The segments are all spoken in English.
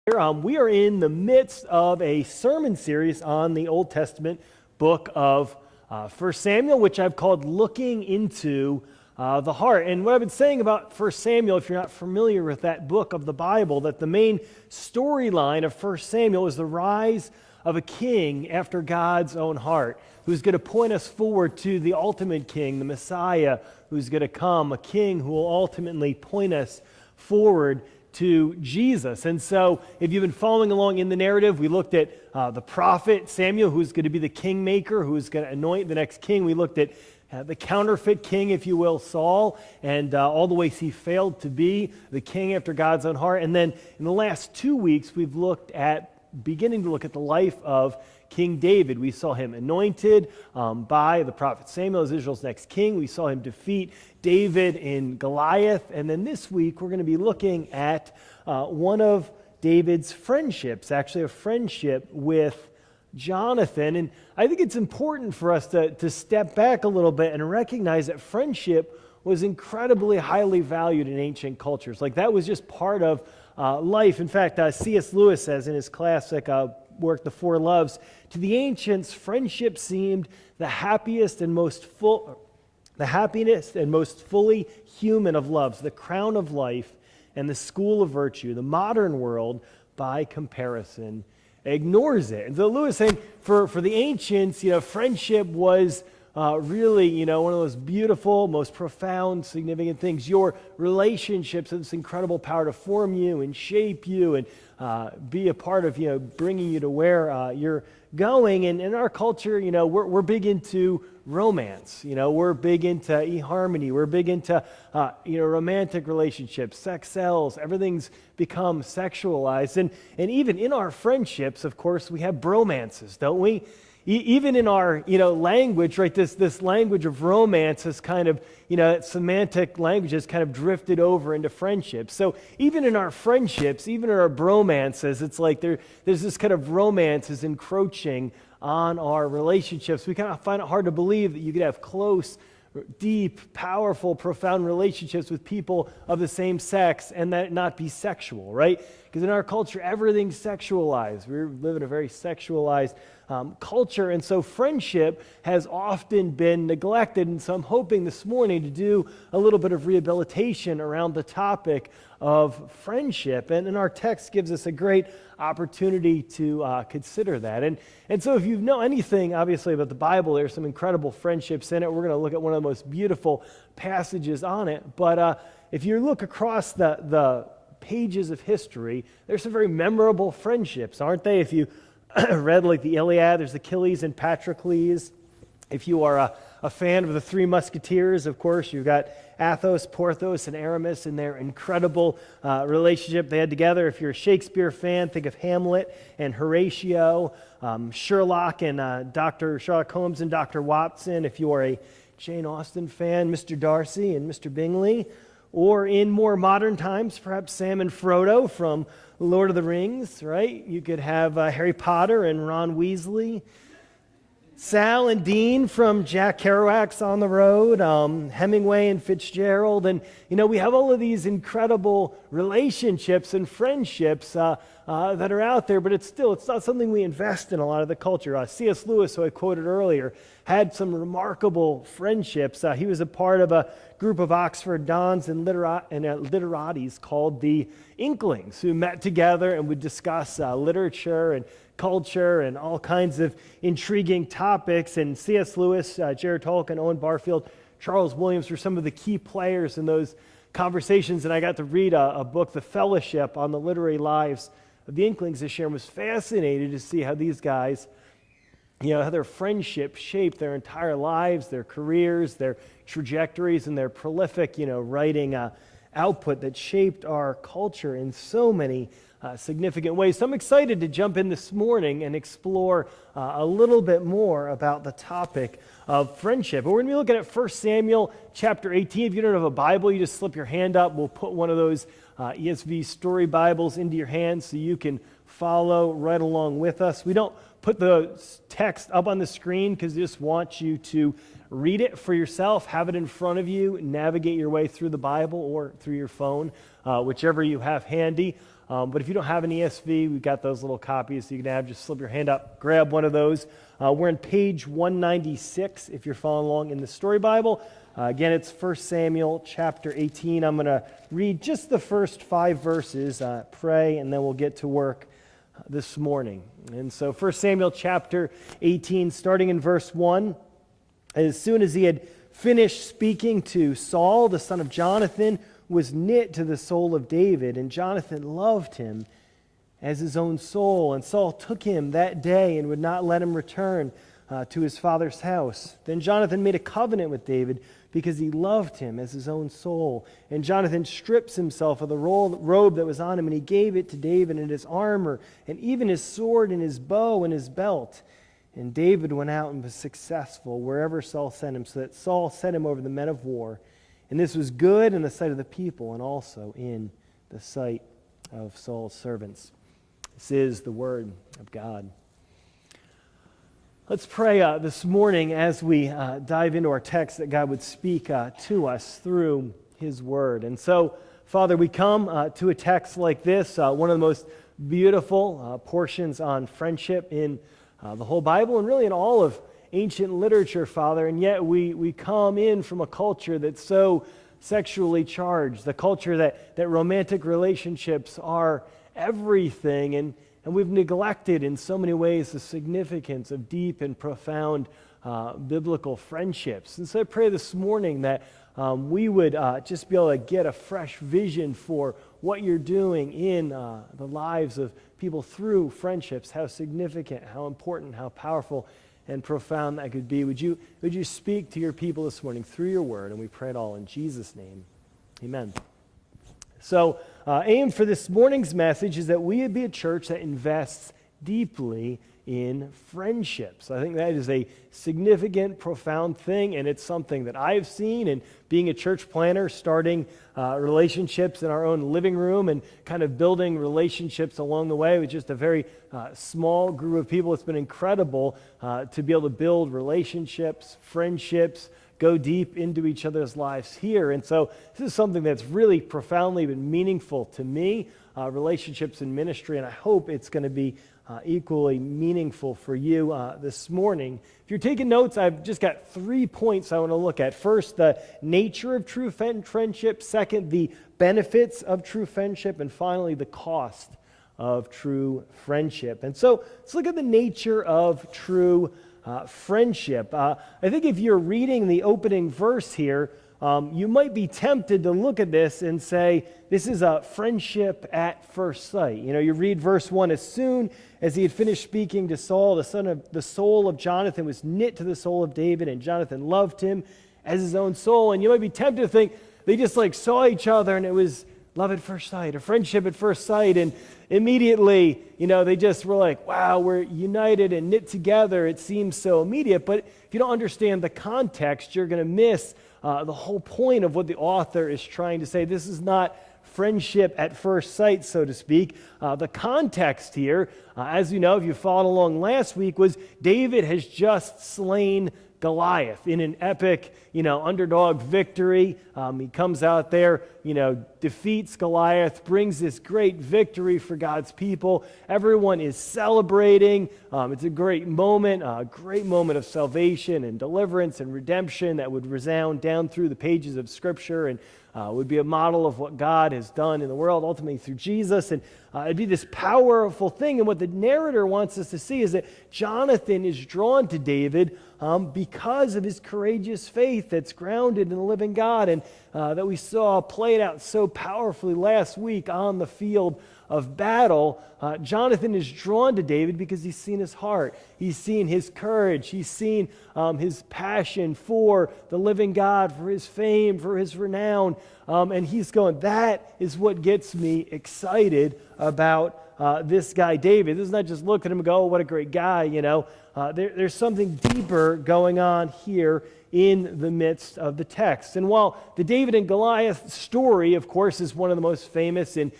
We are in the midst of a sermon series on the Old Testament book of 1 Samuel, which I've called Looking Into the Heart. And what I've been saying about 1 Samuel, if you're not familiar with that book of the Bible, that the main storyline of 1 Samuel is the rise of a king after God's own heart, who's going to point us forward to the ultimate king, the Messiah, who's going to come, a king who will ultimately point us forward to Jesus. And so if you've been following along in the narrative, we looked at the prophet Samuel, who's going to be the kingmaker, who's going to anoint the next king. We looked at the counterfeit king, if you will, Saul, and all the ways he failed to be the king after God's own heart. And then in the last 2 weeks, we've beginning to look at the life of King David. We saw him anointed by the prophet Samuel as Israel's next king. We saw him defeat David in Goliath. And then this week, we're going to be looking at one of David's friendships, actually a friendship with Jonathan. And I think it's important for us to step back a little bit and recognize that friendship was incredibly highly valued in ancient cultures. Like that was just part of life. In fact, C.S. Lewis says in his classic work, The Four Loves, to the ancients, friendship seemed the happiest and most fully human of loves, the crown of life and the school of virtue. The modern world, by comparison, ignores it. And so Lewis is saying for the ancients, friendship was really, one of those beautiful, most profound, significant things. Your relationships have this incredible power to form you and shape you and be a part of, bringing you to where you're going. And in our culture, we're big into romance. We're big into eHarmony. We're big into, romantic relationships, sex sells. Everything's become sexualized. And even in our friendships, of course, we have bromances, don't we? Even in our, language, right, this language of romance has kind of, semantic language has kind of drifted over into friendships. So even in our friendships, even in our bromances, it's like there's this kind of romance is encroaching on our relationships. We kind of find it hard to believe that you could have close, deep, powerful, profound relationships with people of the same sex and that not be sexual, right? Because in our culture, everything's sexualized. We live in a very sexualized culture, and so friendship has often been neglected, and so I'm hoping this morning to do a little bit of rehabilitation around the topic of friendship, and our text gives us a great opportunity to consider that. And so if you know anything, obviously, about the Bible, there's some incredible friendships in it. We're going to look at one of the most beautiful passages on it, but if you look across the pages of history, there's some very memorable friendships, aren't they? If you read like the Iliad, there's Achilles and Patroclus. If you are a fan of the Three Musketeers, of course, you've got Athos, Porthos, and Aramis and their incredible relationship they had together. If you're a Shakespeare fan, think of Hamlet and Horatio, Sherlock and Dr. Sherlock Holmes and Dr. Watson. If you are a Jane Austen fan, Mr. Darcy and Mr. Bingley. Or in more modern times, perhaps Sam and Frodo from Lord of the Rings, right? You could have Harry Potter and Ron Weasley. Sal and Dean from Jack Kerouac's On the Road, Hemingway and Fitzgerald. And, we have all of these incredible relationships and friendships that are out there, but it's not something we invest in a lot of the culture. C.S. Lewis, who I quoted earlier, had some remarkable friendships. He was a part of a group of Oxford dons and literates called the Inklings, who met together and would discuss literature and culture and all kinds of intriguing topics. And C.S. Lewis, Jared Tolkien, Owen Barfield, Charles Williams were some of the key players in those conversations. And I got to read a book, The Fellowship, on the literary lives of the Inklings this year, and was fascinated to see how these guys, how their friendship shaped their entire lives, their careers, their trajectories, and their prolific, writing output that shaped our culture in so many significant ways. So I'm excited to jump in this morning and explore a little bit more about the topic of friendship. But we're going to be looking at 1 Samuel chapter 18. If you don't have a Bible, you just slip your hand up. We'll put one of those ESV story Bibles into your hand so you can follow right along with us. We don't put the text up on the screen because we just want you to read it for yourself, have it in front of you, navigate your way through the Bible or through your phone, whichever you have handy. But if you don't have an ESV, we've got those little copies so you can have. Just slip your hand up, grab one of those. We're on page 196 if you're following along in the Story Bible. Again, it's 1 Samuel chapter 18. I'm going to read just the first 5 verses, pray, and then we'll get to work this morning. And so 1 Samuel chapter 18, starting in verse 1, as soon as he had finished speaking to Saul, the son of Jonathan, was knit to the soul of David, and Jonathan loved him as his own soul. And Saul took him that day and would not let him return to his father's house. Then Jonathan made a covenant with David because he loved him as his own soul. And Jonathan strips himself of the robe that was on him, and he gave it to David, and his armor, and even his sword, and his bow, and his belt. And David went out and was successful wherever Saul sent him, so that Saul set him over the men of war. And this was good in the sight of the people and also in the sight of Saul's servants. This is the word of God. Let's pray this morning as we dive into our text that God would speak to us through his word. And so, Father, we come to a text like this, one of the most beautiful portions on friendship in the whole Bible and really in all of ancient literature, Father, and yet we come in from a culture that's so sexually charged, the culture that romantic relationships are everything, and we've neglected in so many ways the significance of deep and profound biblical friendships. And so I pray this morning that we would just be able to get a fresh vision for what you're doing in the lives of people through friendships, how significant, how important, how powerful and profound that could be. Would you speak to your people this morning through your word? And we pray it all in Jesus' name. Amen. So, aim for this morning's message is that we would be a church that invests deeply in friendships. I think that is a significant, profound thing, and it's something that I've seen in being a church planner, starting relationships in our own living room and kind of building relationships along the way with just a very small group of people. It's been incredible to be able to build relationships, friendships, go deep into each other's lives here. And so this is something that's really profoundly been meaningful to me, relationships in ministry, and I hope it's going to be equally meaningful for you this morning. If you're taking notes, I've just got 3 points I want to look at. First, the nature of true friendship. Second, the benefits of true friendship. And finally, the cost of true friendship. And so let's look at the nature of true friendship. I think if you're reading the opening verse here, you might be tempted to look at this and say, this is a friendship at first sight. You know, you read verse 1, as soon as he had finished speaking to Saul, the soul of Jonathan was knit to the soul of David, and Jonathan loved him as his own soul. And you might be tempted to think they just like saw each other and it was love at first sight, or friendship at first sight, and immediately, you know, they just were like, wow, we're united and knit together. It seems so immediate, but if you don't understand the context, you're going to miss the whole point of what the author is trying to say. This is not friendship at first sight, so to speak. The context here, as you know, if you followed along last week, was David has just slain Goliath in an epic, underdog victory. He comes out there, defeats Goliath, brings this great victory for God's people. Everyone is celebrating. It's a great moment of salvation and deliverance and redemption that would resound down through the pages of Scripture and would be a model of what God has done in the world, ultimately through Jesus. And it'd be this powerful thing. And what the narrator wants us to see is that Jonathan is drawn to David because of his courageous faith that's grounded in the living God, and that we saw played out so powerfully last week on the field of battle. Jonathan is drawn to David because he's seen his heart. He's seen his courage. He's seen his passion for the living God, for his fame, for his renown. And he's going, that is what gets me excited about this guy, David. This is not just look at him and go, oh, what a great guy, There's something deeper going on here in the midst of the text. And while the David and Goliath story, of course, is one of the most famous in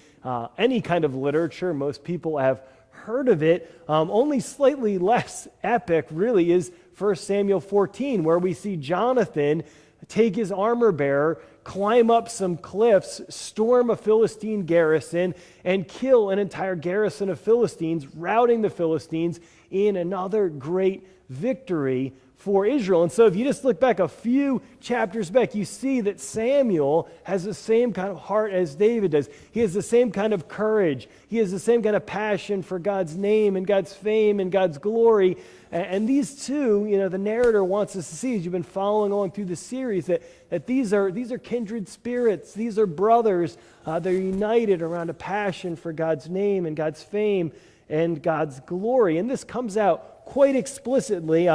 any kind of literature, most people have heard of it, only slightly less epic really is 1 Samuel 14, where we see Jonathan take his armor bearer, climb up some cliffs, storm a Philistine garrison, and kill an entire garrison of Philistines, routing the Philistines in another great victory for Israel. And so if you just look back a few chapters back, you see that Samuel has the same kind of heart as David does. He has the same kind of courage. He has the same kind of passion for God's name and God's fame and God's glory. And these two, the narrator wants us to see, as you've been following along through the series, that these are kindred spirits. These are brothers. They're united around a passion for God's name and God's fame and God's glory. And this comes out quite explicitly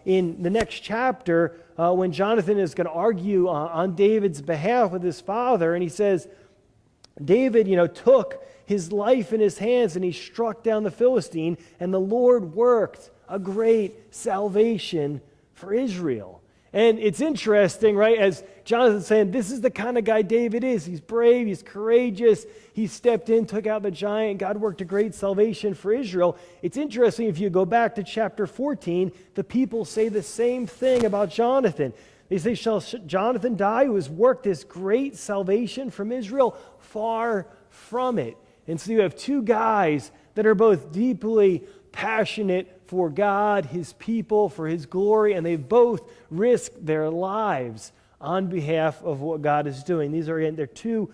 in the next chapter when Jonathan is going to argue on David's behalf with his father. And he says, David, took his life in his hands and he struck down the Philistine, and the Lord worked a great salvation for Israel. And it's interesting, right, as Jonathan's saying, this is the kind of guy David is. He's brave, he's courageous, he stepped in, took out the giant, God worked a great salvation for Israel. It's interesting, if you go back to chapter 14, the people say the same thing about Jonathan. They say, shall Jonathan die who has worked this great salvation from Israel? Far from it. And so you have two guys that are both deeply passionate for God, his people, for his glory, and they've both risked their lives on behalf of what God is doing. These are, again, they're two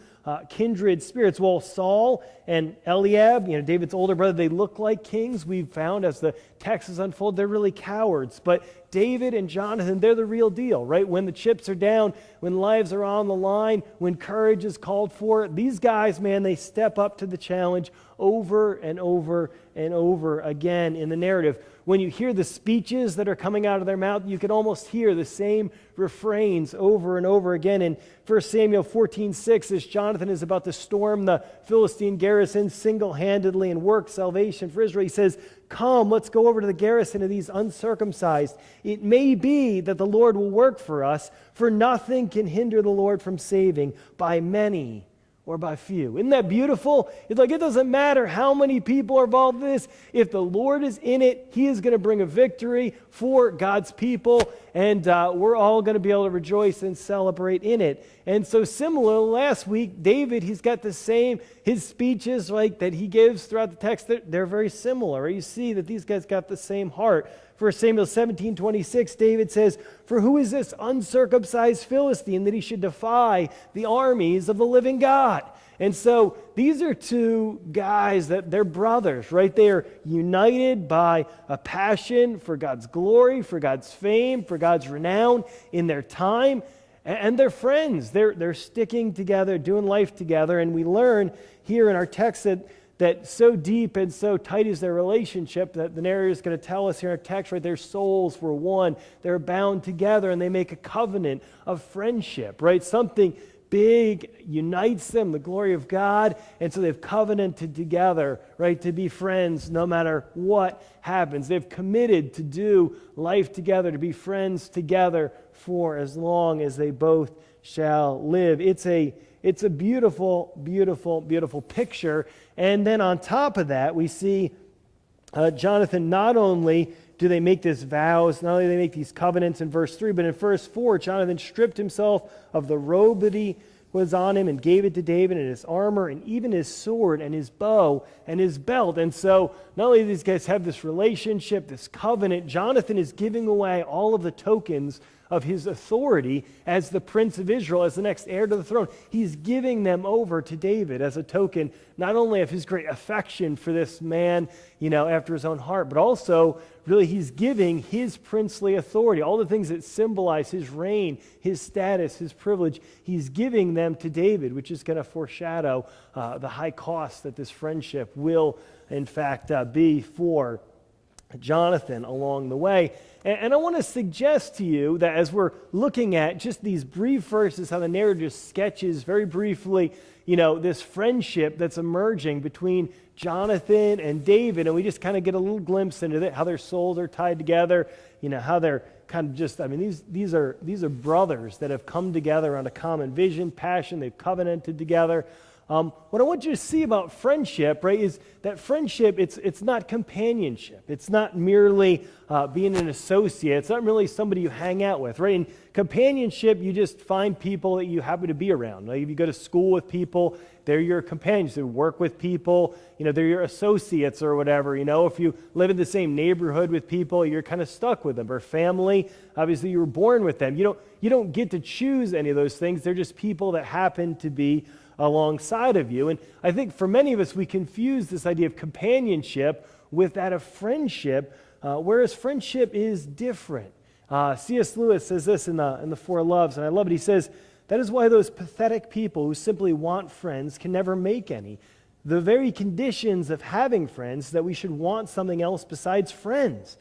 kindred spirits. Well, Saul and Eliab, David's older brother, they look like kings. We've found as the text has unfolded, they're really cowards. But David and Jonathan, they're the real deal, right? When the chips are down, when lives are on the line, when courage is called for, these guys, man, they step up to the challenge over and over and over again in the narrative. When you hear the speeches that are coming out of their mouth, you can almost hear the same refrains over and over again. In 1 Samuel 14:6, as Jonathan is about to storm the Philistine garrison single-handedly and work salvation for Israel, he says, "Come, let's go over to the garrison of these uncircumcised. It may be that the Lord will work for us, for nothing can hinder the Lord from saving by many or by few." Isn't that beautiful? It's like, it doesn't matter how many people are involved in this. If the Lord is in it, he is going to bring a victory for God's people, and we're all going to be able to rejoice and celebrate in it. And so similar, last week, David, he's got the same, his speeches that he gives throughout the text, they're very similar. Right? You see that these guys got the same heart. 1 Samuel 17:26, David says, "For who is this uncircumcised Philistine that he should defy the armies of the living God?" And so these are two guys that they're brothers, right? They are united by a passion for God's glory, for God's fame, for God's renown in their time. And they're friends. They're sticking together, doing life together. And we learn here in our text that so deep and so tight is their relationship that the narrator is going to tell us here in our text, right? Their souls were one. They're bound together and they make a covenant of friendship, right? Something big unites them, the glory of God. And so they've covenanted together, right? To be friends no matter what happens. They've committed to do life together, to be friends together for as long as they both shall live. It's a beautiful, beautiful, beautiful picture. And then on top of that, we see Jonathan, not only do they make these vows, not only do they make these covenants in verse 3, but in verse 4, Jonathan stripped himself of the robe that he was on him and gave it to David, and his armor and even his sword and his bow and his belt. And so not only do these guys have this relationship, this covenant, Jonathan is giving away all of the tokens of his authority as the prince of Israel, as the next heir to the throne. He's giving them over to David as a token, not only of his great affection for this man, after his own heart, but also really he's giving his princely authority, all the things that symbolize his reign, his status, his privilege. He's giving them to David, which is going to foreshadow the high cost that this friendship will, in fact, be for Jonathan along the way. And I want to suggest to you that as we're looking at just these brief verses, how the narrator just sketches very briefly, this friendship that's emerging between Jonathan and David, and we just kind of get a little glimpse into it, how their souls are tied together, how they're kind of just, these are brothers that have come together on a common vision, passion, they've covenanted together. What I want you to see about friendship, right, is that friendship, it's not companionship. It's not merely being an associate. It's not really somebody you hang out with, right? In companionship, you just find people that you happen to be around. Like if you go to school with people, they're your companions. You work with people, they're your associates or whatever. If you live in the same neighborhood with people, you're kind of stuck with them. Or family, obviously you were born with them. You don't get to choose any of those things. They're just people that happen to be alongside of you. And I think for many of us, we confuse this idea of companionship with that of friendship, whereas friendship is different. C.S. Lewis says this in the Four Loves, and I love it. He says, "That is why those pathetic people who simply want friends can never make any. The very conditions of having friends that we should want something else besides friends.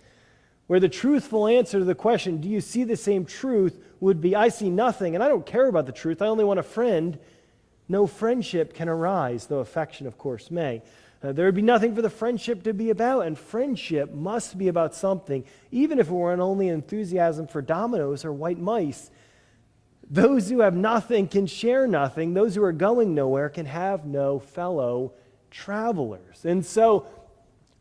Where the truthful answer to the question, do you see the same truth, would be, I see nothing, and I don't care about the truth, I only want a friend, no friendship can arise, though affection, of course, may. There would be nothing for the friendship to be about, and friendship must be about something, even if it weren't only enthusiasm for dominoes or white mice. Those who have nothing can share nothing. Those who are going nowhere can have no fellow travelers." And so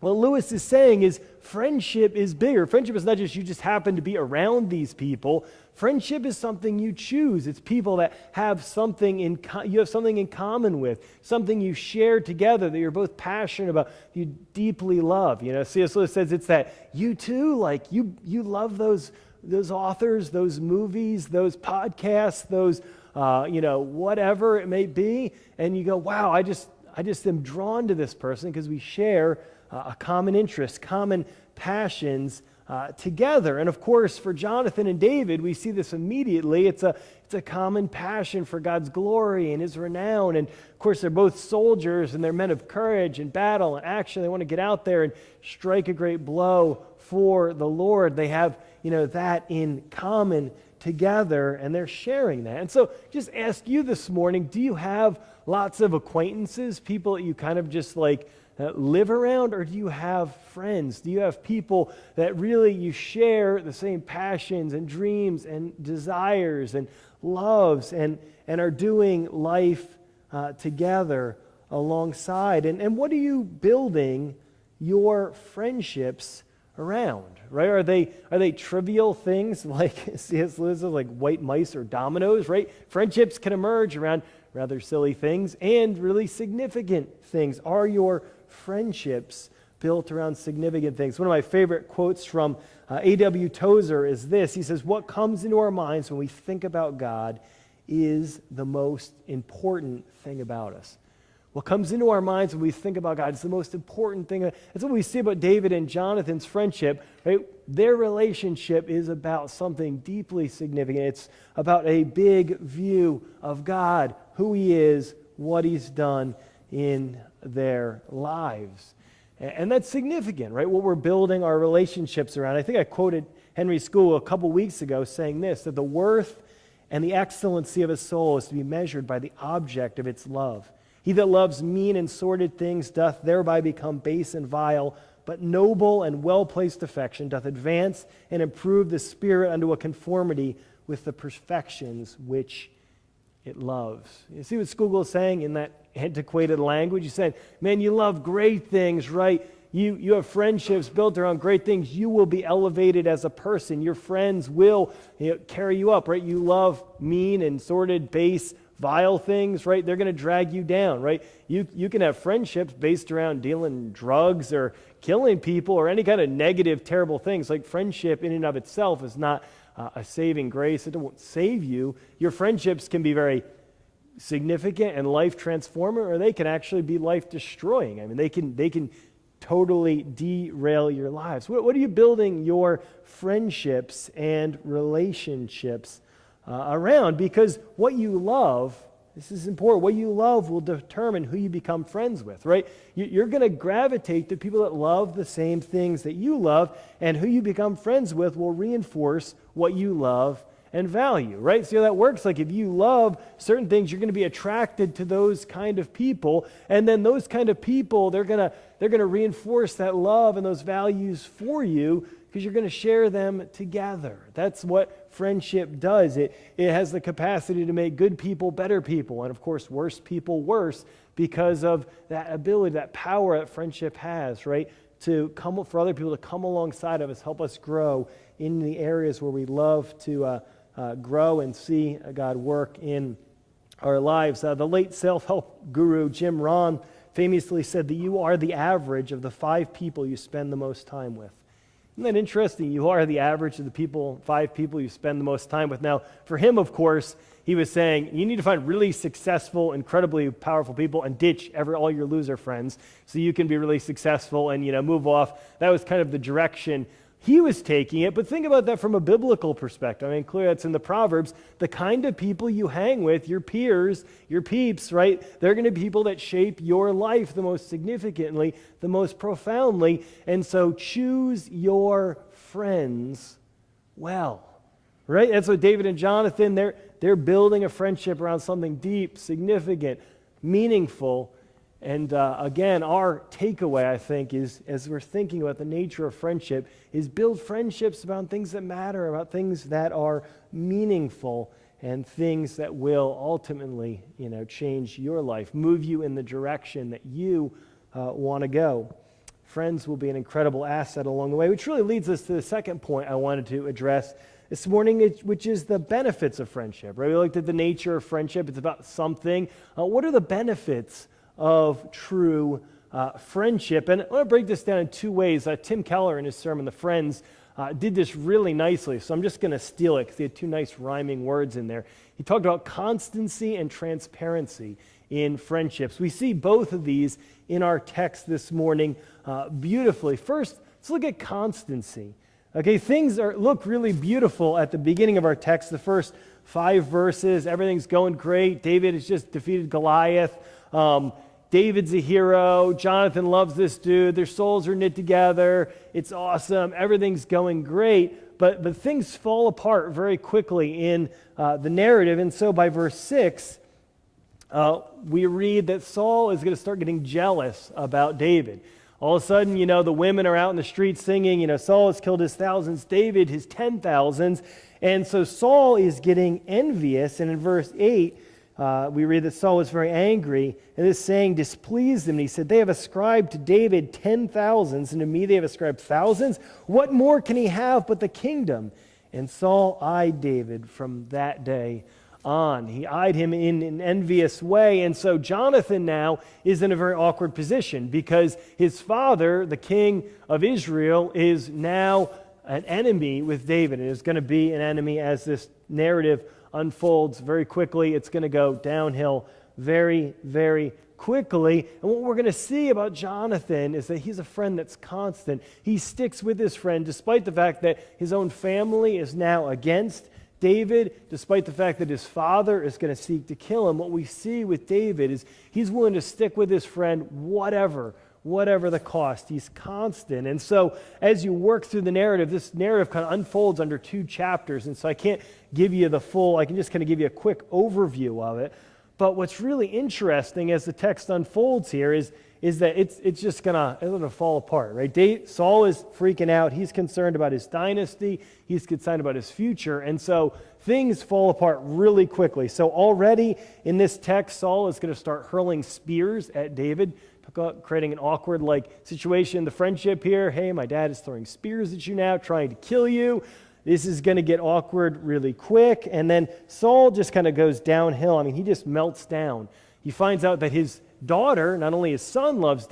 what Lewis is saying is friendship is bigger. Friendship is not just you just happen to be around these people. Friendship is something you choose. It's people that have something you have something in common with, something you share together that you're both passionate about, you deeply love. C.S. Lewis says it's that you too, like you love those authors, those movies, those podcasts, those whatever it may be, and you go, wow, I just am drawn to this person because we share a common interest, common passions together. And of course, for Jonathan and David, we see this immediately. It's a common passion for God's glory and His renown. And of course, they're both soldiers and they're men of courage and battle and action. They want to get out there and strike a great blow for the Lord. They have, that in common together, and they're sharing that. And so just ask you this morning, do you have lots of acquaintances, people that you kind of just live around, or do you have friends? Do you have people that really you share the same passions and dreams and desires and loves and are doing life together alongside? And what are you building your friendships around, right? Are they trivial things like C.S. Lewis, like white mice or dominoes, right? Friendships can emerge around rather silly things and really significant things. Are your friendships built around significant things? One of my favorite quotes from A.W. Tozer is this. He says, "What comes into our minds when we think about God is the most important thing about us." What comes into our minds when we think about God is the most important thing. That's what we see about David and Jonathan's friendship, right? Their relationship is about something deeply significant. It's about a big view of God, who He is, what He's done in their lives. And that's significant, right? What we're building our relationships around. I think I quoted Henry School a couple weeks ago saying this, that the worth and the excellency of a soul is to be measured by the object of its love. He that loves mean and sordid things doth thereby become base and vile, but noble and well-placed affection doth advance and improve the spirit unto a conformity with the perfections which it loves. You see what Scougal is saying in that antiquated language? He's saying, man, you love great things, right? You have friendships built around great things. You will be elevated as a person. Your friends will carry you up, right? You love mean and sordid, base, vile things, right? They're going to drag you down, right? You can have friendships based around dealing drugs or killing people or any kind of negative, terrible things. Like friendship in and of itself is not a saving grace. It won't save you. Your friendships can be very significant and life transforming, or they can actually be life destroying. I mean, they can totally derail your lives. What are you building your friendships and relationships around? Because what you love, this is important, what you love will determine who you become friends with, right? You're going to gravitate to people that love the same things that you love, and who you become friends with will reinforce what you love and value, right? So that works. Like if you love certain things, you're going to be attracted to those kind of people, and then those kind of people, they're going to they're going to reinforce that love and those values for you because you're going to share them together. That's what friendship does. It has the capacity to make good people better people, and of course, worse people worse because of that ability, that power that friendship has, right? To come for other people to come alongside of us, help us grow in the areas where we love to grow and see God work in our lives. The late self-help guru Jim Rohn famously said that you are the average of the 5 people you spend the most time with. Isn't that interesting? You are the average of the 5 people you spend the most time with. Now, for him, of course, he was saying you need to find really successful, incredibly powerful people and ditch all your loser friends so you can be really successful and move off. That was kind of the direction he was taking it. But think about that from a biblical perspective. I mean, clearly that's in the Proverbs. The kind of people you hang with, your peers, your peeps, right? They're going to be people that shape your life the most significantly, the most profoundly. And so choose your friends well, right? That's what David and Jonathan, they're building a friendship around something deep, significant, meaningful. And again, our takeaway, I think, is as we're thinking about the nature of friendship, is build friendships about things that matter, about things that are meaningful, and things that will ultimately, change your life, move you in the direction that you want to go. Friends will be an incredible asset along the way, which really leads us to the second point I wanted to address this morning, which is the benefits of friendship. Right? We looked at the nature of friendship. It's about something. What are the benefits of true friendship? And I want to break this down in 2 ways. Tim Keller in his sermon, The Friends, did this really nicely, so I'm just going to steal it because he had 2 nice rhyming words in there. He talked about constancy and transparency in friendships. We see both of these in our text this morning beautifully. First, let's look at constancy. Okay, things look really beautiful at the beginning of our text, the first 5 verses. Everything's going great. David has just defeated Goliath. David's a hero. Jonathan loves this dude. Their souls are knit together. It's awesome. Everything's going great. But things fall apart very quickly in the narrative. And so by verse 6, we read that Saul is going to start getting jealous about David. All of a sudden, the women are out in the streets singing, Saul has killed his thousands, David his 10,000s. And so Saul is getting envious. And in verse 8, we read that Saul was very angry, and this saying displeased him. And he said, they have ascribed to David 10,000s, and to me they have ascribed thousands. What more can he have but the kingdom? And Saul eyed David from that day on. He eyed him in an envious way. And so Jonathan now is in a very awkward position because his father, the king of Israel, is now an enemy with David, and is going to be an enemy as this narrative unfolds very quickly. It's going to go downhill very, very quickly. And what we're going to see about Jonathan is that he's a friend that's constant. He sticks with his friend despite the fact that his own family is now against David, despite the fact that his father is going to seek to kill him. What we see with David is he's willing to stick with his friend whatever the cost. He's constant. And so as you work through the narrative, this narrative kind of unfolds under 2 chapters. And so I can't give you the full, I can just kind of give you a quick overview of it. But what's really interesting as the text unfolds here is that it's just going to fall apart, right? Saul is freaking out. He's concerned about his dynasty. He's concerned about his future. And so things fall apart really quickly. So already in this text, Saul is going to start hurling spears at David, creating an awkward situation. The friendship here, hey, my dad is throwing spears at you now, trying to kill you. This is going to get awkward really quick. And then Saul just kind of goes downhill. I mean, he just melts down. He finds out that his daughter, not only his son loves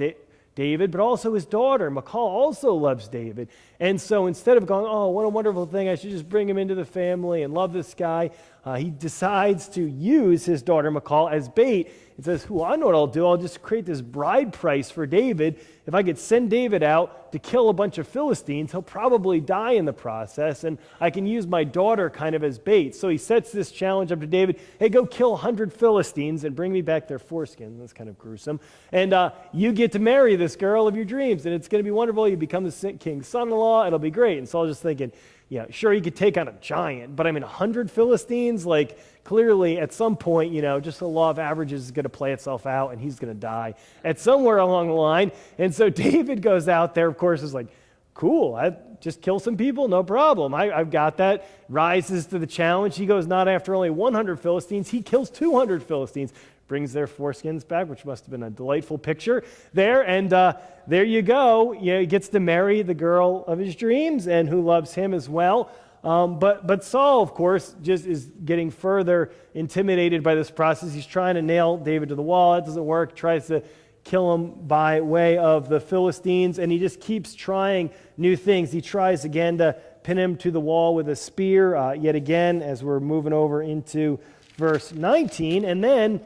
David, but also his daughter, Michal, also loves David. And so instead of going, oh, what a wonderful thing, I should just bring him into the family and love this guy, he decides to use his daughter, Michal, as bait. It says, well, I know what I'll do. I'll just create this bride price for David. If I could send David out to kill a bunch of Philistines, he'll probably die in the process, and I can use my daughter kind of as bait. So he sets this challenge up to David. Hey, go kill 100 Philistines and bring me back their foreskin. That's kind of gruesome. And you get to marry this girl of your dreams, and it's going to be wonderful. You become the king's son-in-law. It'll be great. And Saul's just thinking, Yeah, sure, he could take on a giant, but 100 Philistines, like clearly at some point, just the law of averages is going to play itself out and he's going to die at somewhere along the line. And so David goes out there, of course, is like, cool, I just kill some people, no problem. I've got that. Rises to the challenge. He goes not after only 100 Philistines, he kills 200 Philistines. Brings their foreskins back, which must have been a delightful picture there. And there you go. He gets to marry the girl of his dreams and who loves him as well. But Saul, of course, just is getting further intimidated by this process. He's trying to nail David to the wall. It doesn't work. Tries to kill him by way of the Philistines. And he just keeps trying new things. He tries again to pin him to the wall with a spear, yet again, as we're moving over into verse 19. And then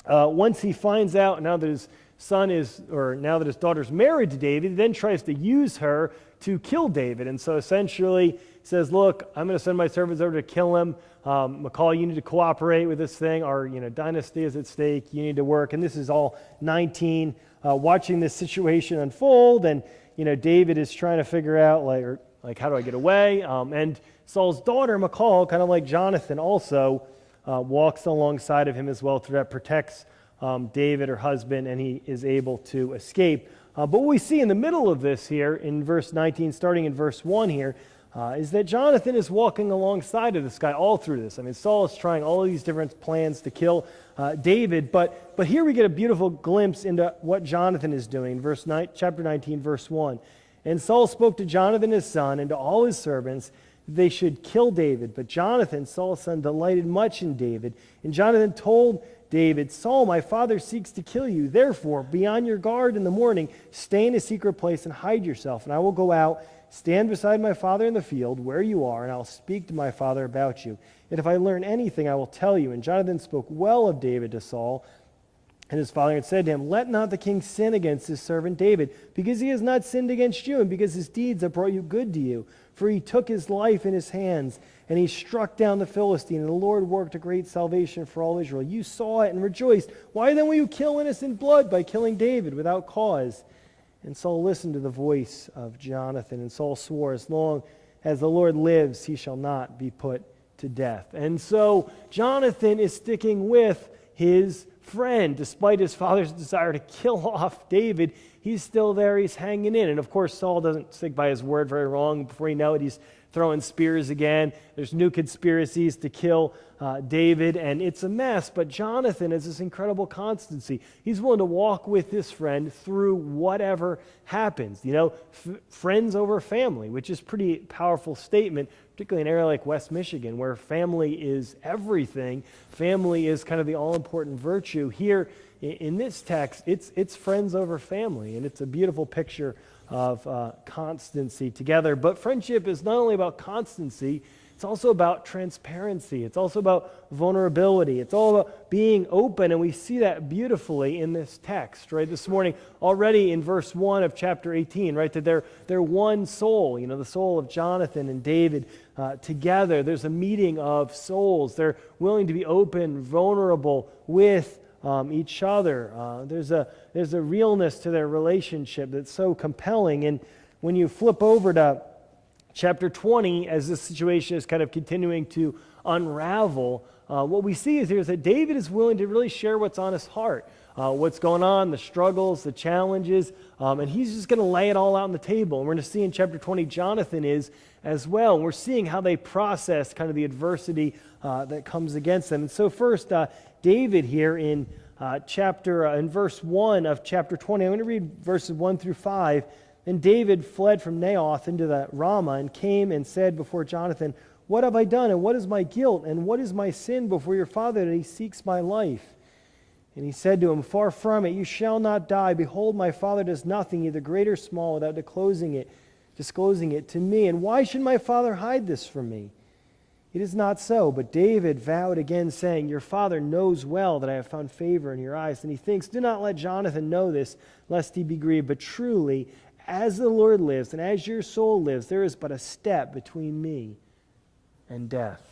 once he finds out now that his now that his daughter's married to David, he then tries to use her to kill David. And so essentially he says, look, I'm going to send my servants over to kill him. Michal, you need to cooperate with this thing. Our dynasty is at stake. You need to work. And this is all 19, watching this situation unfold. And David is trying to figure out like how do I get away? And Saul's daughter, Michal, kind of like Jonathan also, walks alongside of him as well, through that protects David, her husband, and he is able to escape. But what we see in the middle of this here in verse 19, starting in verse 1 here, is that Jonathan is walking alongside of this guy all through this. Saul is trying all of these different plans to kill David, but here we get a beautiful glimpse into what Jonathan is doing. Chapter 19, verse 1. And Saul spoke to Jonathan his son and to all his servants, they should kill David. But Jonathan, Saul's son, delighted much in David. And Jonathan told David, Saul, my father seeks to kill you. Therefore, be on your guard in the morning. Stay in a secret place and hide yourself. And I will go out, stand beside my father in the field where you are, and I'll speak to my father about you. And if I learn anything, I will tell you. And Jonathan spoke well of David to Saul. And his father had said to him, let not the king sin against his servant David, because he has not sinned against you, and because his deeds have brought you good to you. For he took his life in his hands, and he struck down the Philistine, and the Lord worked a great salvation for all Israel. You saw it and rejoiced. Why then will you kill innocent blood by killing David without cause? And Saul listened to the voice of Jonathan, and Saul swore, as long as the Lord lives, he shall not be put to death. And so Jonathan is sticking with his friend. Despite his father's desire to kill off David, he's still there, he's hanging in. And of course, Saul doesn't stick by his word very long. Before you know it, he's throwing spears again. There's new conspiracies to kill David, and it's a mess. But Jonathan has this incredible constancy. He's willing to walk with his friend through whatever happens. Friends over family, which is a pretty powerful statement, particularly in an area like West Michigan, where family is everything. Family is kind of the all-important virtue. Here in this text, it's friends over family, and it's a beautiful picture of constancy together. But friendship is not only about constancy, it's also about transparency. It's also about vulnerability. It's all about being open, and we see that beautifully in this text, right? This morning, already in verse 1 of chapter 18, right, that they're one soul, the soul of Jonathan and David together. There's a meeting of souls. They're willing to be open, vulnerable with each other. There's a realness to their relationship that's so compelling. And when you flip over to chapter 20, as this situation is kind of continuing to unravel, what we see is that David is willing to really share what's on his heart, what's going on, the struggles, the challenges, and he's just going to lay it all out on the table. And we're going to see in chapter 20, Jonathan is as well. And we're seeing how they process kind of the adversity that comes against them. And so first, David here in verse 1 of chapter 20, I'm going to read verses 1 through 5. Then David fled from Naioth into the Ramah and came and said before Jonathan, what have I done, and what is my guilt, and what is my sin before your father that he seeks my life? And he said to him, far from it, you shall not die. Behold, my father does nothing, either great or small, without disclosing it to me. And why should my father hide this from me? It is not so. But David vowed again, saying, your father knows well that I have found favor in your eyes. And he thinks, do not let Jonathan know this, lest he be grieved. But truly, as the Lord lives, and as your soul lives, there is but a step between me and death.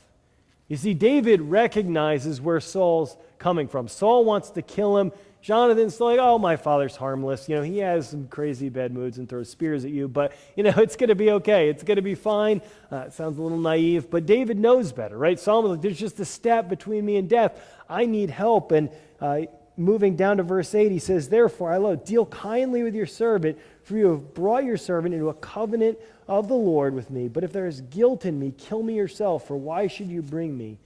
You see, David recognizes where Saul's coming from. Saul wants to kill him. Jonathan's like, oh, my father's harmless. He has some crazy bad moods and throws spears at you, but, it's going to be okay. It's going to be fine. It sounds a little naive, but David knows better, right? Solomon, like, there's just a step between me and death. I need help. And moving down to verse 8, he says, therefore, deal kindly with your servant, for you have brought your servant into a covenant of the Lord with me. But if there is guilt in me, kill me yourself, for why should you bring me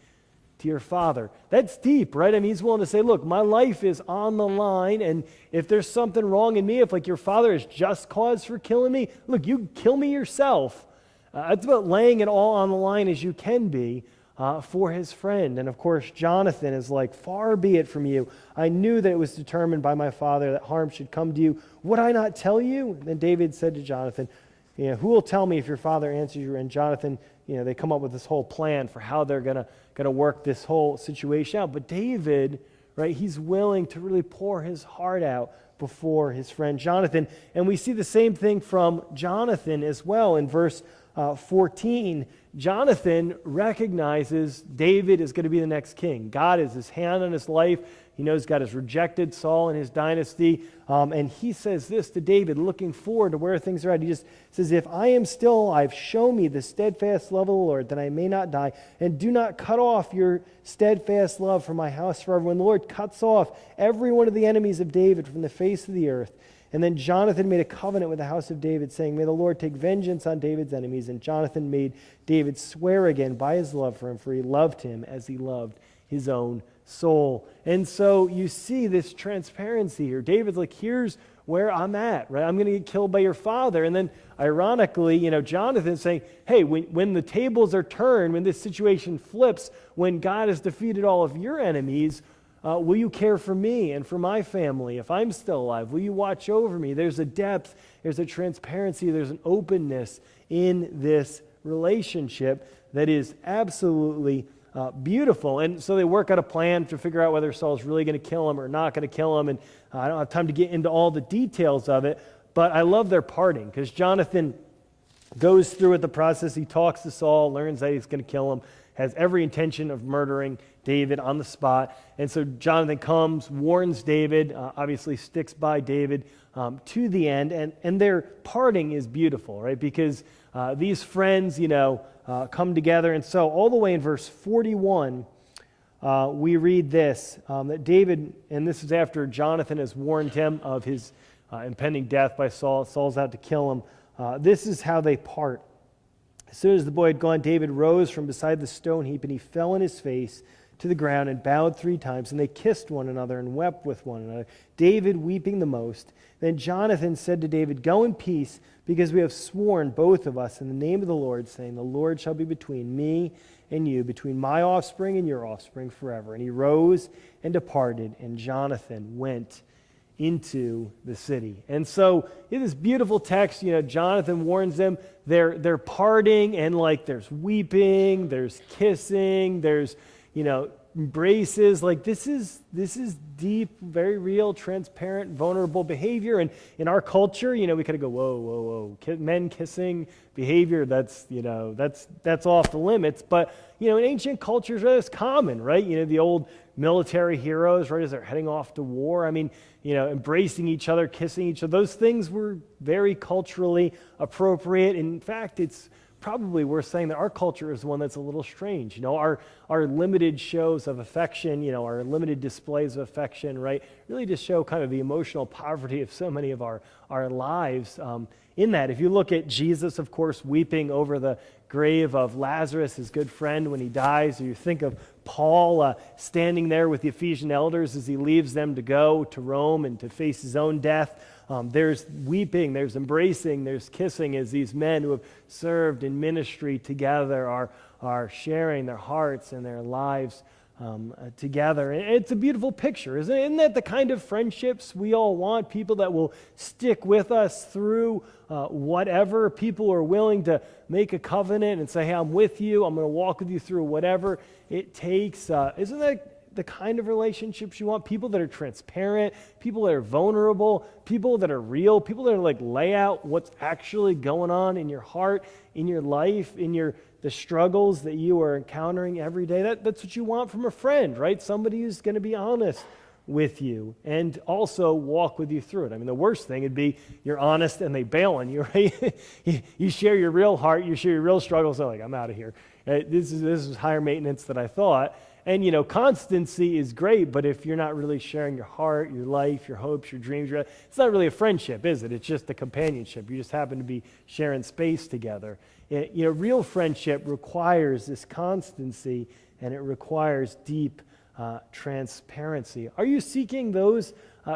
to your father? That's deep, right? I mean, he's willing to say, look, my life is on the line, and if there's something wrong in me, if like your father has just cause for killing me, look, you kill me yourself. It's about laying it all on the line as you can be for his friend. And of course, Jonathan is like, far be it from you. I knew that it was determined by my father that harm should come to you. Would I not tell you? And then David said to Jonathan, who will tell me if your father answers you? And Jonathan, they come up with this whole plan for how they're going to work this whole situation out. But David, right, he's willing to really pour his heart out before his friend Jonathan. And we see the same thing from Jonathan as well in verse 14. Jonathan recognizes David is going to be the next king. God is his hand on his life. He knows God has rejected Saul and his dynasty. And he says this to David, looking forward to where things are at. He just says, if I am still alive, show me the steadfast love of the Lord, that I may not die. And do not cut off your steadfast love from my house forever. When the Lord cuts off every one of the enemies of David from the face of the earth. And then Jonathan made a covenant with the house of David, saying, may the Lord take vengeance on David's enemies. And Jonathan made David swear again by his love for him, for he loved him as he loved his own soul. And so you see this transparency here. David's like, here's where I'm at, right? I'm going to get killed by your father. And then ironically, Jonathan's saying, hey, when the tables are turned, when this situation flips, when God has defeated all of your enemies, will you care for me and for my family if I'm still alive? Will you watch over me? There's a depth, there's a transparency, there's an openness in this relationship that is absolutely beautiful. And so they work out a plan to figure out whether Saul's really going to kill him or not going to kill him. And I don't have time to get into all the details of it, but I love their parting because Jonathan goes through with the process. He talks to Saul, learns that he's going to kill him, has every intention of murdering David on the spot. And so Jonathan comes, warns David, obviously sticks by David to the end. And their parting is beautiful, right? Because these friends, come together. And so all the way in verse 41, we read this, that David, and this is after Jonathan has warned him of his impending death by Saul. Saul's out to kill him. This is how they part. As soon as the boy had gone, David rose from beside the stone heap, and he fell on his face to the ground and bowed 3 times, and they kissed one another and wept with one another, David weeping the most. Then Jonathan said to David, go in peace, because we have sworn, both of us, in the name of the Lord, saying, the Lord shall be between me and you, between my offspring and your offspring forever. And he rose and departed, and Jonathan went into the city. And so in this beautiful text, Jonathan warns them, they're parting, and like there's weeping, there's kissing, there's embraces. Like this is deep, very real, transparent, vulnerable behavior. And in our culture, we kind of go, whoa, men kissing behavior, that's off the limits. But in ancient cultures, that's common, right? The old military heroes, right, as they're heading off to war. I mean, embracing each other, kissing each other, those things were very culturally appropriate. In fact, it's probably worth saying that our culture is one that's a little strange. Our limited shows of affection, our limited displays of affection, right, really just show kind of the emotional poverty of so many of our lives. In that, if you look at Jesus, of course, weeping over the grave of Lazarus, his good friend, when he dies, or you think of Paul standing there with the Ephesian elders as he leaves them to go to Rome and to face his own death. There's weeping, there's embracing, there's kissing as these men who have served in ministry together are sharing their hearts and their lives together. And it's a beautiful picture, isn't it? Isn't that the kind of friendships we all want? People that will stick with us through whatever. People who are willing to make a covenant and say, hey, I'm with you. I'm going to walk with you through whatever it takes. Isn't that the kind of relationships you want? People that are transparent, people that are vulnerable, people that are real, people that are like lay out what's actually going on in your heart, in your life, in the struggles that you are encountering every day. That's what you want from a friend, right? Somebody who's going to be honest with you and also walk with you through it. I mean, the worst thing would be you're honest and they bail on you, right? You share your real heart, you share your real struggles, so like, I'm out of here. This is higher maintenance than I thought. And, constancy is great, but if you're not really sharing your heart, your life, your hopes, your dreams, it's not really a friendship, is it? It's just a companionship. You just happen to be sharing space together. Real friendship requires this constancy, and it requires deep transparency. Are you seeking those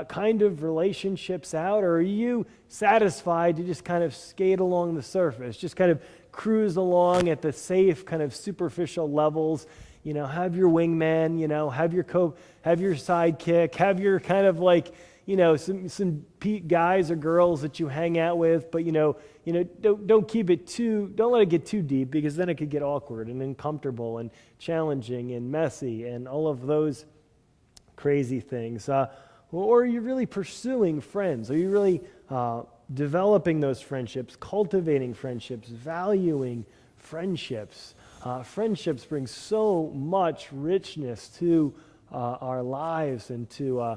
kind of relationships out, or are you satisfied to just kind of skate along the surface, just kind of cruise along at the safe kind of superficial levels, have your wingman, have your sidekick, have your kind of like, some guys or girls that you hang out with, but don't keep it don't let it get too deep, because then it could get awkward and uncomfortable and challenging and messy and all of those crazy things. Or are you really pursuing friends? Are you really developing those friendships, cultivating friendships, valuing friendships? Friendships bring so much richness to our lives and to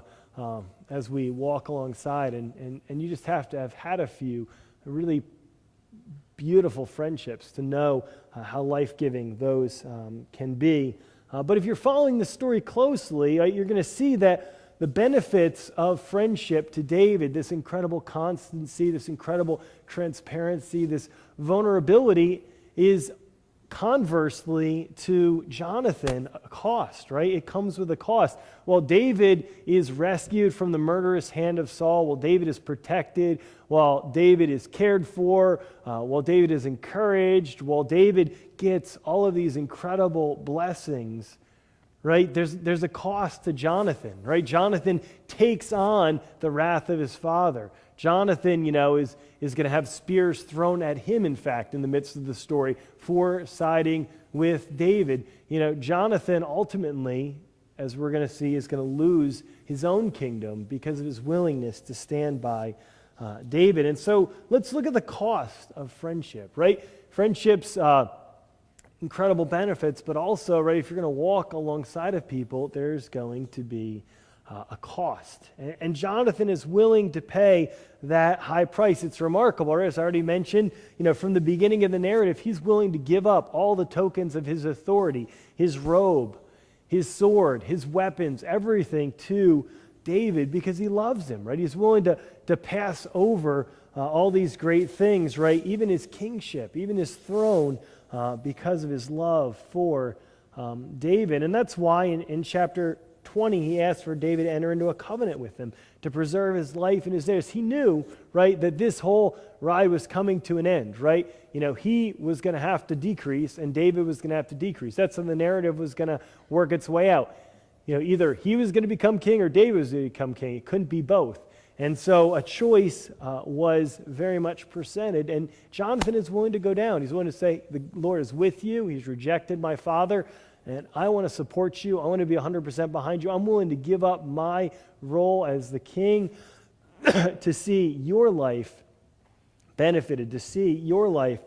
as we walk alongside, and you just have to have had a few really beautiful friendships to know how life-giving those can be. But if you're following the story closely, you're going to see that the benefits of friendship to David, this incredible constancy, this incredible transparency, this vulnerability, is conversely to Jonathan a cost, right? It comes with a cost. While David is rescued from the murderous hand of Saul, while David is protected, while David is cared for, while David is encouraged, while David gets all of these incredible blessings, right? There's a cost to Jonathan, right? Jonathan takes on the wrath of his father. Jonathan, is going to have spears thrown at him, in fact, in the midst of the story for siding with David. Jonathan ultimately, as we're going to see, is going to lose his own kingdom because of his willingness to stand by David. And so let's look at the cost of friendship, right? Friendship's incredible benefits, but also, right, if you're going to walk alongside of people, there's going to be a cost. And Jonathan is willing to pay that high price. It's remarkable, right? As I already mentioned, from the beginning of the narrative, he's willing to give up all the tokens of his authority, his robe, his sword, his weapons, everything to David because he loves him, right? He's willing to pass over all these great things, right? Even his kingship, even his throne, because of his love for David. And that's why in chapter 20, he asked for David to enter into a covenant with him to preserve his life and his days. He knew, right, that this whole ride was coming to an end, right? He was going to have to decrease and David was going to have to decrease. That's how the narrative was going to work its way out. Either he was going to become king or David was going to become king. It couldn't be both. And so a choice was very much presented, and Jonathan is willing to go down. He's willing to say, the Lord is with you. He's rejected my father, and I want to support you. I want to be 100% behind you. I'm willing to give up my role as the king to see your life benefited, to see your life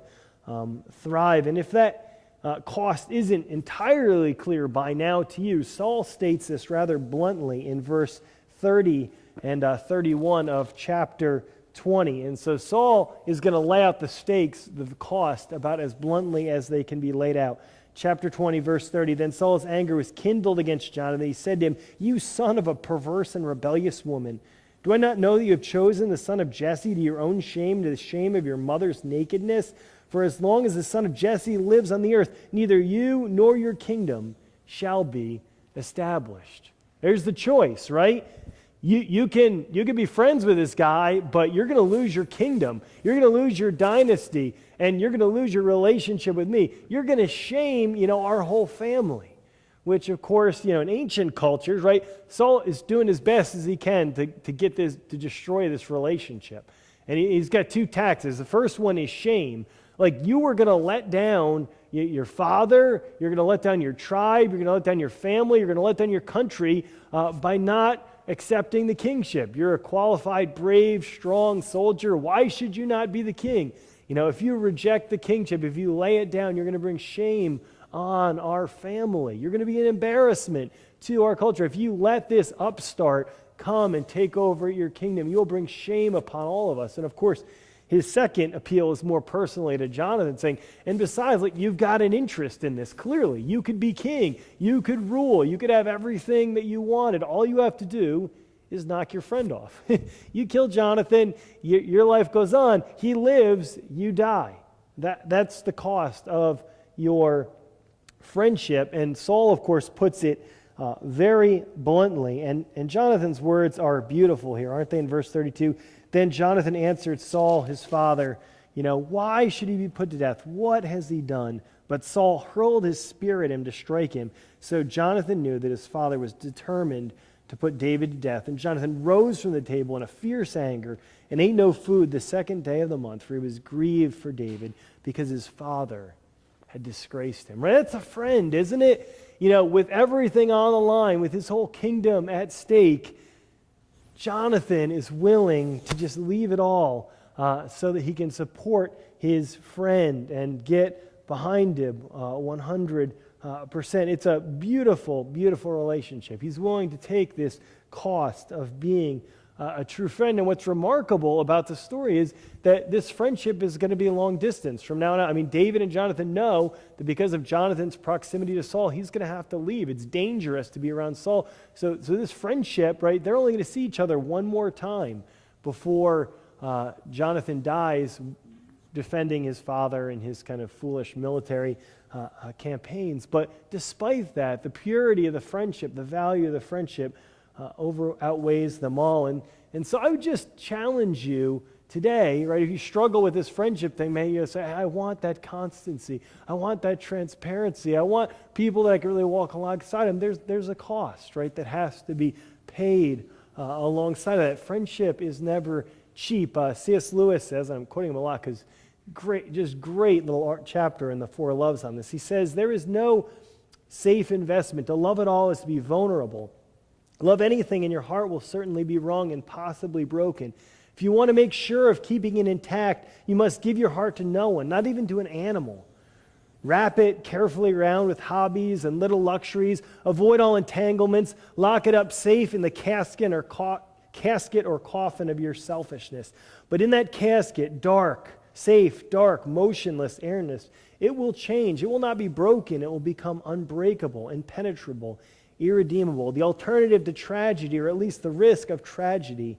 thrive. And if that cost isn't entirely clear by now to you, Saul states this rather bluntly in verse 30 and 31 of chapter 20. And so Saul is going to lay out the stakes, the cost, about as bluntly as they can be laid out. Chapter 20, verse 30, then Saul's anger was kindled against Jonathan. He said to him, you son of a perverse and rebellious woman, do I not know that you have chosen the son of Jesse to your own shame, to the shame of your mother's nakedness? For as long as the son of Jesse lives on the earth, neither you nor your kingdom shall be established. There's the choice, right? You can be friends with this guy, but you're going to lose your kingdom. You're going to lose your dynasty, and you're going to lose your relationship with me. You're going to shame, our whole family, which, of course, in ancient cultures, right, Saul is doing his best as he can to get this, to destroy this relationship. And he's got two taxes. The first one is shame. Like, you were going to let down your father, you're going to let down your tribe, you're going to let down your family, you're going to let down your country by not accepting the kingship. You're a qualified, brave, strong soldier. Why should you not be the king? If you reject the kingship, if you lay it down, you're going to bring shame on our family. You're going to be an embarrassment to our culture. If you let this upstart come and take over your kingdom, you'll bring shame upon all of us. And of course, his second appeal is more personally to Jonathan, saying, and besides, you've got an interest in this, clearly. You could be king. You could rule. You could have everything that you wanted. All you have to do is knock your friend off. You kill Jonathan, your life goes on. He lives, you die. That's the cost of your friendship. And Saul, of course, puts it very bluntly. And Jonathan's words are beautiful here, aren't they, in verse 32? Then Jonathan answered Saul, his father, why should he be put to death? What has he done? But Saul hurled his spear at him to strike him. So Jonathan knew that his father was determined to put David to death. And Jonathan rose from the table in a fierce anger and ate no food the second day of the month, for he was grieved for David because his father had disgraced him. Right? That's a friend, isn't it? With everything on the line, with his whole kingdom at stake, Jonathan is willing to just leave it all so that he can support his friend and get behind him 100%. It's a beautiful, beautiful relationship. He's willing to take this cost of being a true friend. And what's remarkable about the story is that this friendship is going to be long distance from now on. David and Jonathan know that because of Jonathan's proximity to Saul, he's going to have to leave. It's dangerous to be around Saul. So this friendship, right, they're only going to see each other one more time before Jonathan dies defending his father in his kind of foolish military campaigns. But despite that, the purity of the friendship, the value of the friendship outweighs them all. And so I would just challenge you today, right, if you struggle with this friendship thing, maybe you say, I want that constancy. I want that transparency. I want people that I can really walk alongside them. There's a cost, right, that has to be paid alongside of that. Friendship is never cheap. C.S. Lewis says, and I'm quoting him a lot because great little chapter in the Four Loves on this. He says, there is no safe investment. To love at all is to be vulnerable. Love anything and your heart will certainly be wrung and possibly broken. If you want to make sure of keeping it intact, you must give your heart to no one, not even to an animal. Wrap it carefully around with hobbies and little luxuries. Avoid all entanglements. Lock it up safe in the casket or coffin of your selfishness. But in that casket, safe, dark, motionless, airless, it will change. It will not be broken. It will become unbreakable, impenetrable, irredeemable. The alternative to tragedy, or at least the risk of tragedy,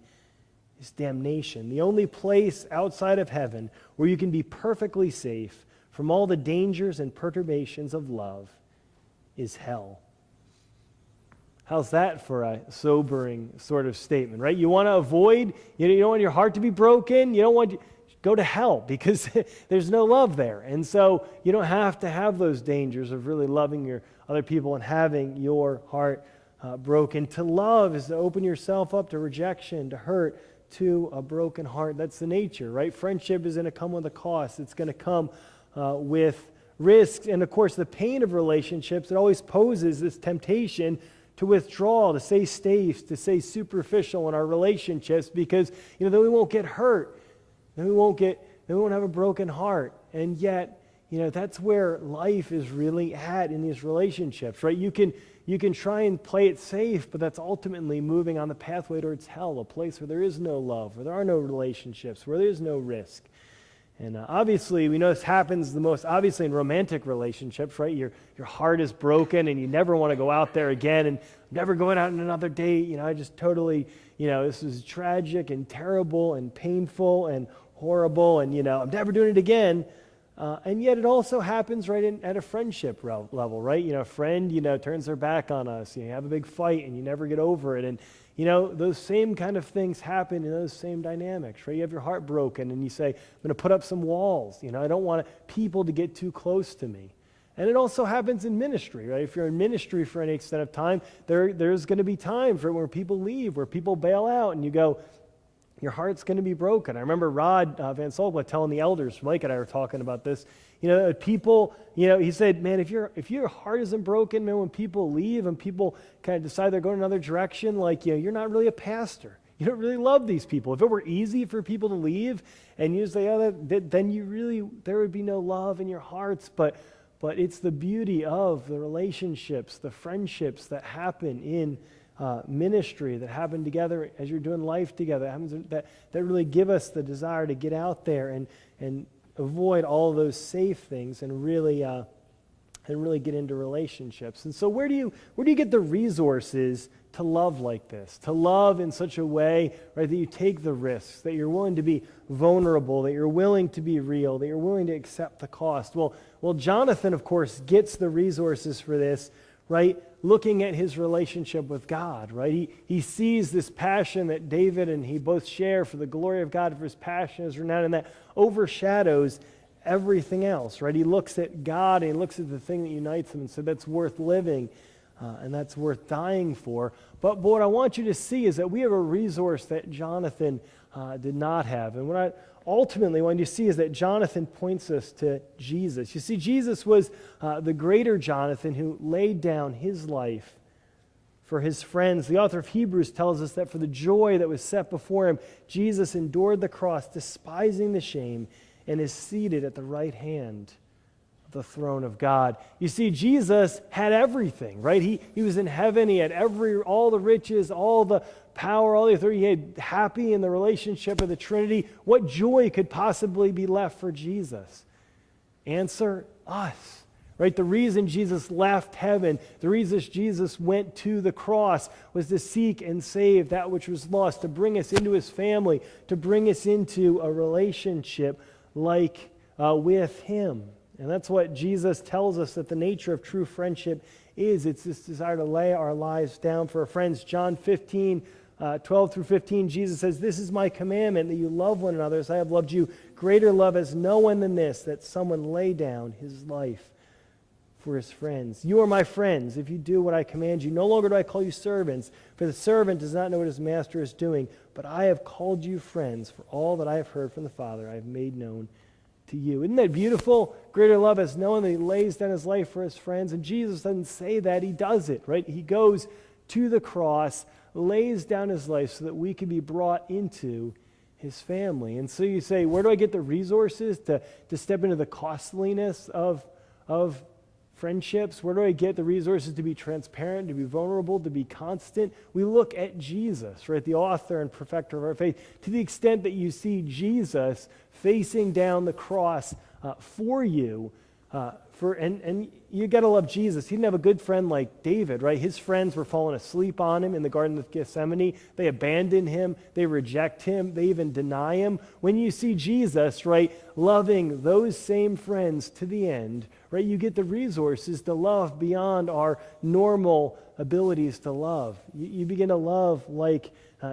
is damnation. The only place outside of heaven where you can be perfectly safe from all the dangers and perturbations of love is hell. How's that for a sobering sort of statement, right? You want to avoid, you don't want your heart to be broken, you don't want to go to hell because there's no love there. And so you don't have to have those dangers of really loving your other people and having your heart broken. To love is to open yourself up to rejection, to hurt, to a broken heart. That's the nature, right? Friendship is going to come with a cost. It's going to come with risks. And of course, the pain of relationships, it always poses this temptation to withdraw, to stay safe, to stay superficial in our relationships because, then we won't get hurt. Then we won't have a broken heart. And yet, that's where life is really at in these relationships, right? You can try and play it safe, but that's ultimately moving on the pathway towards hell, a place where there is no love, where there are no relationships, where there is no risk. And obviously, we know this happens the most obviously in romantic relationships, right? Your heart is broken and you never want to go out there again and never going out on another date. I just totally, this is tragic and terrible and painful and horrible and, I'm never doing it again. And yet it also happens right at a friendship level, right? A friend, turns their back on us. You have a big fight and you never get over it. And, those same kind of things happen in those same dynamics, right? You have your heart broken and you say, I'm going to put up some walls. I don't want people to get too close to me. And it also happens in ministry, right? If you're in ministry for any extent of time, there's going to be times where people leave, where people bail out and you go, your heart's going to be broken. I remember Rod Van Solkla telling the elders, Mike and I were talking about this, people, he said, man, if your heart isn't broken, man, when people leave and people kind of decide they're going another direction, you're not really a pastor. You don't really love these people. If it were easy for people to leave and you say, then there would be no love in your hearts. But it's the beauty of the relationships, the friendships that happen in ministry, that happen together as you're doing life together, that really give us the desire to get out there and avoid all those safe things and really get into relationships. And so where do you get the resources to love like this, to love in such a way, right, that you take the risks, that you're willing to be vulnerable, that you're willing to be real, that you're willing to accept the cost? Well, Jonathan, of course, gets the resources for this, right, looking at his relationship with God, right? He sees this passion that David and he both share for the glory of God, for his passion is renowned, and that overshadows everything else, right? He looks at God and he looks at the thing that unites them and said that's worth living and that's worth dying for. But what I want you to see is that we have a resource that Jonathan did not have. And what I ultimately want you to see is that Jonathan points us to Jesus. You see, Jesus was the greater Jonathan who laid down his life for his friends. The author of Hebrews tells us that for the joy that was set before him, Jesus endured the cross, despising the shame, and is seated at the right hand of the throne of God. You see, Jesus had everything, right? He was in heaven. He had all the riches, all the power, all the authority. He had happy in the relationship of the Trinity. What joy could possibly be left for Jesus? Answer, us. Right? The reason Jesus left heaven, the reason Jesus went to the cross was to seek and save that which was lost, to bring us into his family, to bring us into a relationship with him. And that's what Jesus tells us that the nature of true friendship is. It's this desire to lay our lives down for our friends. John 15, 12 through 15, Jesus says, "This is my commandment, that you love one another as I have loved you. Greater love has no one than this, that someone lay down his life for his friends. You are my friends if you do what I command you. No longer do I call you servants, for the servant does not know what his master is doing, but I have called you friends, for all that I have heard from the Father I have made known to you." Isn't that beautiful? Greater love has no one that he lays down his life for his friends. And Jesus doesn't say that, he does it, right? He goes to the cross, lays down his life so that we can be brought into his family. And so you say, where do I get the resources to step into the costliness of friendships? Where do I get the resources to be transparent, to be vulnerable, to be constant? We look at Jesus, right, the author and perfecter of our faith. To the extent that you see Jesus facing down the cross for you, and you got to love Jesus. He didn't have a good friend like David, right? His friends were falling asleep on him in the Garden of Gethsemane. They abandon him. They reject him. They even deny him. When you see Jesus, right, loving those same friends to the end, right, you get the resources to love beyond our normal abilities to love. You begin to love like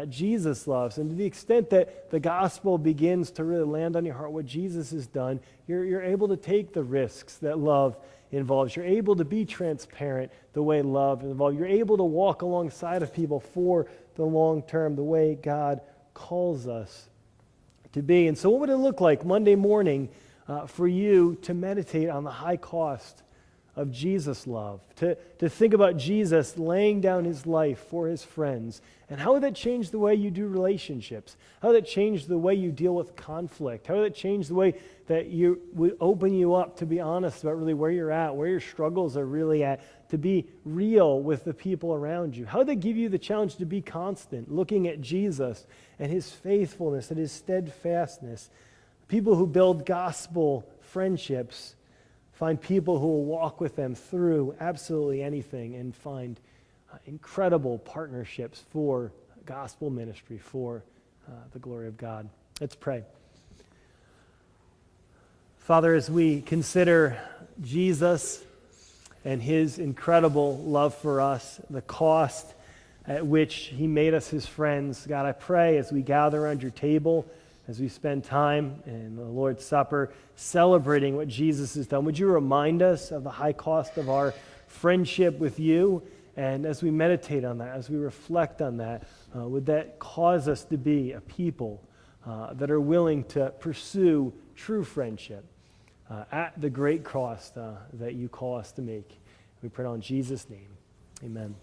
Jesus loves. And to the extent that the gospel begins to really land on your heart, what Jesus has done, you're able to take the risks that love involves. You're able to be transparent the way love involves. You're able to walk alongside of people for the long term, the way God calls us to be. And so what would it look like Monday morning for you to meditate on the high cost of Jesus' love, to think about Jesus laying down his life for his friends? And how would that change the way you do relationships? How would that change the way you deal with conflict? How would that change the way that you would open you up to be honest about really where you're at, where your struggles are really at, to be real with the people around you? How would that give you the challenge to be constant, looking at Jesus and his faithfulness and his steadfastness? People who build gospel friendships find people who will walk with them through absolutely anything and find incredible partnerships for gospel ministry, for the glory of God. Let's pray. Father, as we consider Jesus and his incredible love for us, the cost at which he made us his friends, God, I pray as we gather around your table, as we spend time in the Lord's Supper celebrating what Jesus has done, would you remind us of the high cost of our friendship with you And as we meditate on that, as we reflect on that, would that cause us to be a people that are willing to pursue true friendship at the great cost that you call us to make. We pray in Jesus' name. Amen.